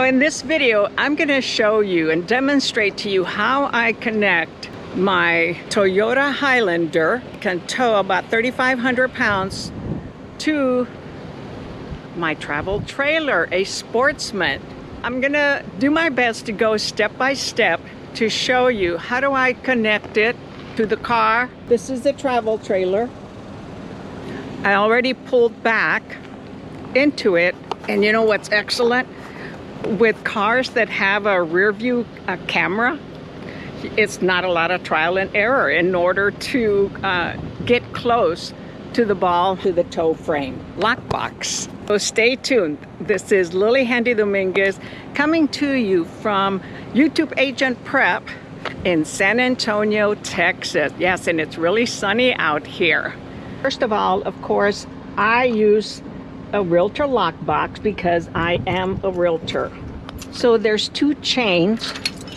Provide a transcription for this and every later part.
in this video, I'm going to show you and demonstrate to you how I connect my Toyota Highlander, can tow about 3,500 pounds, to my travel trailer, a Sportsman. I'm going to do my best to go step by step to show you how do I connect it to the car. This is the travel trailer. I already pulled back into it, and you know what's excellent? With cars that have a rear view camera, it's not a lot of trial and error in order to get close to the ball, to the tow frame lockbox. So stay tuned. This is Lillie Handy Dominguez coming to you from YouTube Agent Prep in San Antonio, Texas. Yes, and it's really sunny out here. First of all, of course, I use a Realtor lockbox because I am a Realtor. So there's two chains,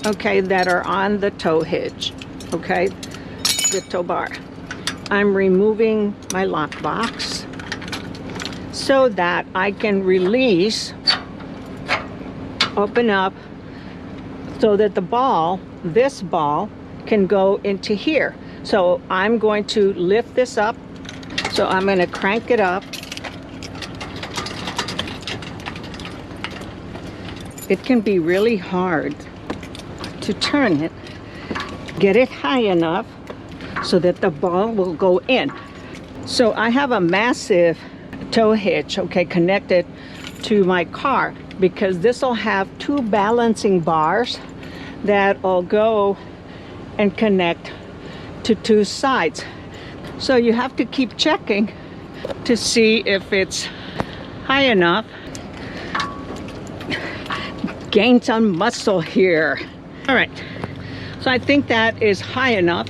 okay, that are on the tow hitch, okay, the tow bar. I'm removing my lockbox so that I can release, open up, so that the ball, this ball, can go into here. So I'm going to lift this up. So I'm going to crank it up. It can be really hard to turn it, get it high enough so that the ball will go in. So I have a massive tow hitch, okay, connected to my car, because this will have two balancing bars that will go and connect to two sides. So you have to keep checking to see if it's high enough. Gain some muscle here. All right, so I think that is high enough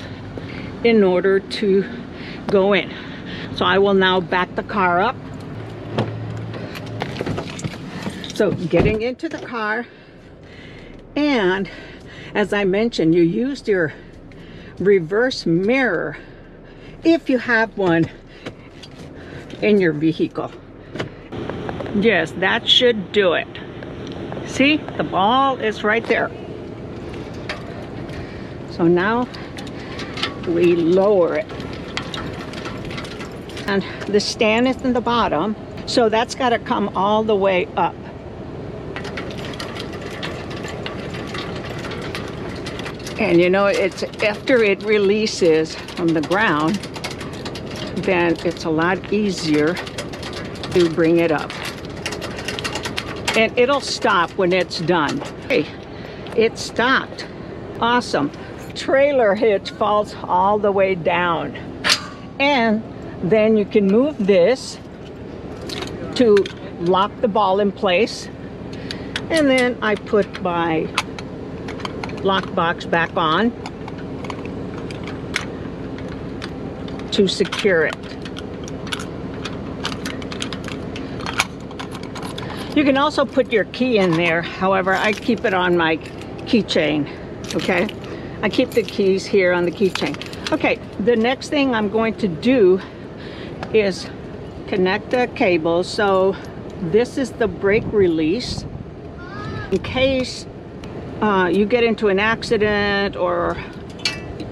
in order to go in. So I will now back the car up. So getting into the car, and as I mentioned, you used your reverse mirror if you have one in your vehicle. Yes, that should do it. See, the ball is right there. So now we lower it. And the stand is in the bottom, so that's got to come all the way up. And you know, it's after it releases from the ground, then it's a lot easier to bring it up. And it'll stop when it's done. Hey, it stopped. Awesome. Trailer hitch falls all the way down. And then you can move this to lock the ball in place. And then I put my lockbox back on to secure it. You can also put your key in there. However, I keep it on my keychain, okay? I keep the keys here on the keychain. Okay, the next thing I'm going to do is connect the cable. So this is the brake release. In case you get into an accident or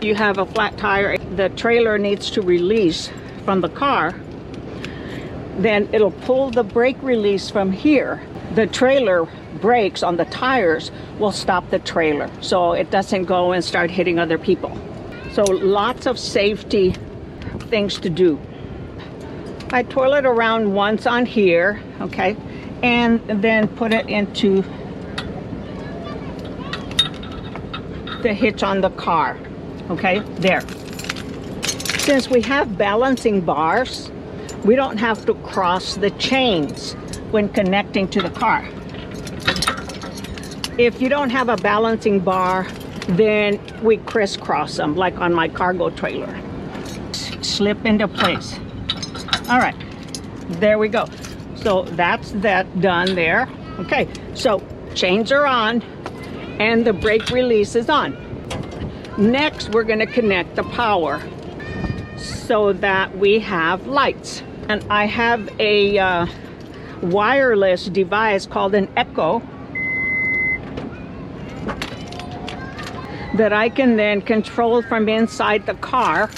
you have a flat tire, the trailer needs to release from the car, then it'll pull the brake release from here. The trailer brakes on the tires will stop the trailer so it doesn't go and start hitting other people. So lots of safety things to do. I twirl it around once on here, okay, and then put it into the hitch on the car, okay, there. Since we have balancing bars, we don't have to cross the chains when connecting to the car. If you don't have a balancing bar, then we crisscross them, like on my cargo trailer. Slip into place. All right, there we go. So that's that done there. Okay, so chains are on and the brake release is on. Next, we're gonna connect the power so that we have lights. And I have a wireless device called an Echo that I can then control from inside the car.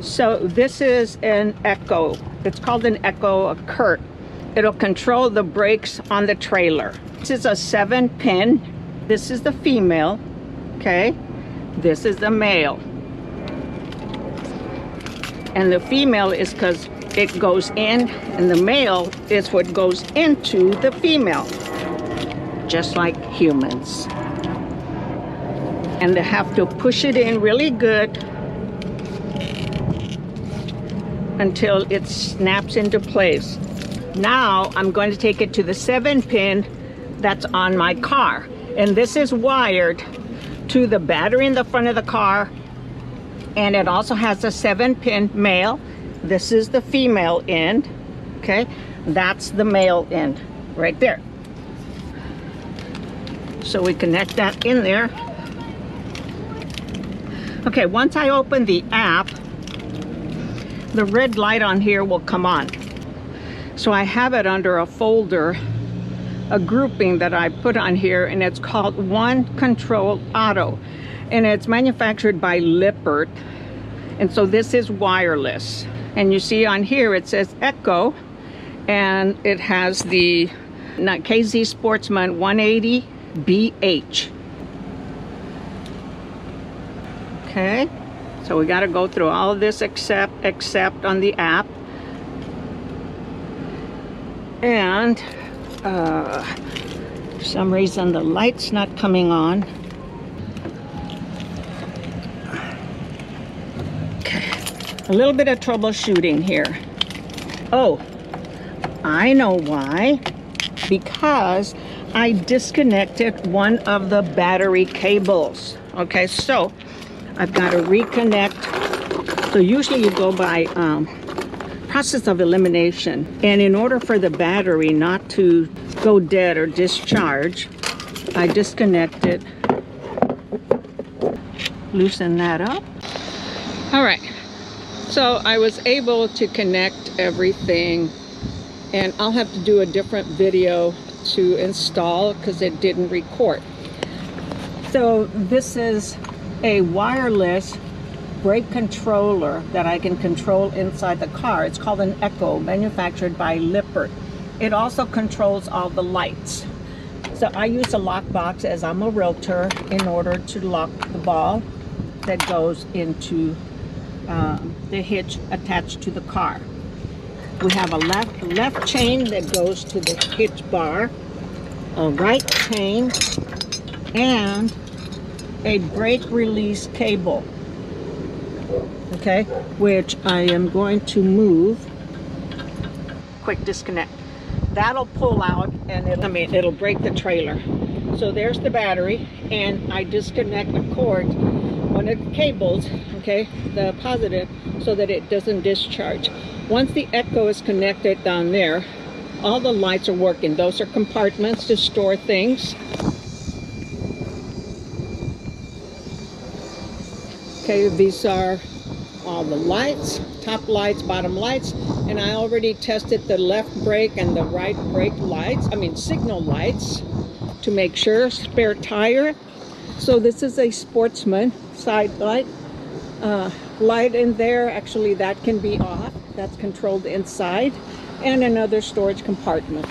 So this is an Echo. It's called an Echo, a Kurt. It'll control the brakes on the trailer. This is a 7-pin. This is the female, okay? This is the male. And the female is because it goes in, and the male is what goes into the female, just like humans. And they have to push it in really good until it snaps into place. Now I'm going to take it to the 7-pin that's on my car. And this is wired to the battery in the front of the car. And it also has a 7-pin male. This is the female end, okay? That's the male end right there. So we connect that in there. Okay, once I open the app, the red light on here will come on. So I have it under a folder, a grouping that I put on here, and it's called One Control Auto. And it's manufactured by Lippert. And so this is wireless. And you see on here it says Echo, and it has the KZ Sportsman 180 BH. Okay, so we got to go through all of this except on the app. And for some reason the light's not coming on. A little bit of troubleshooting here. Oh, I know why. Because I disconnected one of the battery cables. Okay, so I've got to reconnect. So usually you go by process of elimination. And in order for the battery not to go dead or discharge, I disconnect it. Loosen that up. All right. So I was able to connect everything, and I'll have to do a different video to install because it didn't record. So this is a wireless brake controller that I can control inside the car. It's called an Echo, manufactured by Lippert. It also controls all the lights. So I use a lock box, as I'm a realtor, in order to lock the ball that goes into the hitch attached to the car. We have a left chain that goes to the hitch bar, a right chain, and a brake release cable, okay, which I am going to move. Quick disconnect. That'll pull out, and it'll break the trailer. So there's the battery, and I disconnect the cord, one of the cables, okay, the positive, so that it doesn't discharge. Once the Echo is connected down there, all the lights are working. Those are compartments to store things. Okay, these are all the lights, top lights, bottom lights, and I already tested the left brake and the right brake lights, signal lights, to make sure. Spare tire. So this is a Sportsman side light. Light in there, actually that can be off. That's controlled inside. And another storage compartment.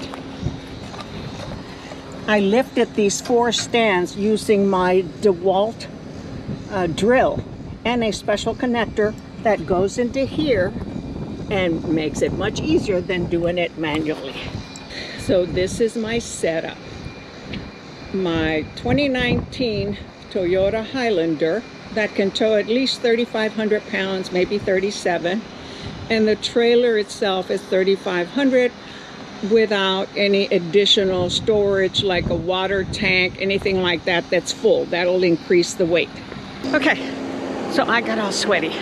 I lifted these 4 stands using my DeWalt drill and a special connector that goes into here and makes it much easier than doing it manually. So this is my setup. My 2019 Toyota Highlander that can tow at least 3,500 pounds, maybe 37. And the trailer itself is 3,500 without any additional storage like a water tank, anything like that that's full. That'll increase the weight. Okay, so I got all sweaty.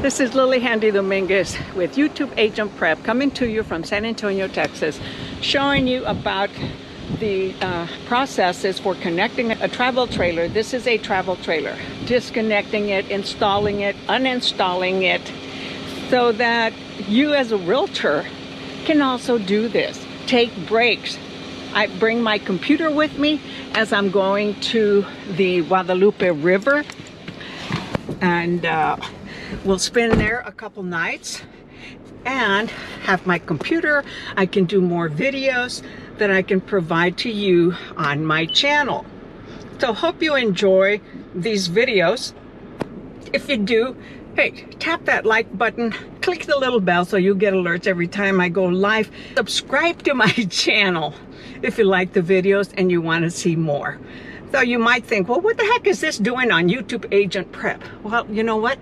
This is Lillie Handy Dominguez with YouTube Agent Prep, coming to you from San Antonio, Texas, showing you about the processes for connecting a travel trailer. This is a travel trailer. Disconnecting it, installing it, uninstalling it, so that you as a realtor can also do this. Take breaks. I bring my computer with me as I'm going to the Guadalupe River, and we'll spend there a couple nights and have my computer. I can do more videos that I can provide to you on my channel. So hope you enjoy these videos. If you do, hey, tap that like button, click the little bell so you get alerts every time I go live. Subscribe to my channel if you like the videos and you want to see more. So you might think, well, what the heck is this doing on YouTube Agent Prep? Well, you know what?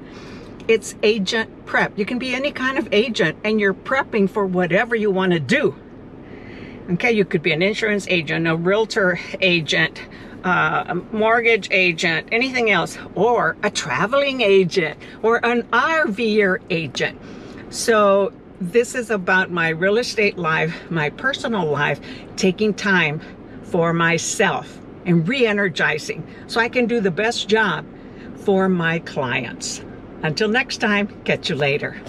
It's agent prep. You can be any kind of agent and you're prepping for whatever you want to do. Okay, you could be an insurance agent, a realtor agent, a mortgage agent, anything else, or a traveling agent, or an RVer agent. So this is about my real estate life, my personal life, taking time for myself and re-energizing so I can do the best job for my clients. Until next time, catch you later.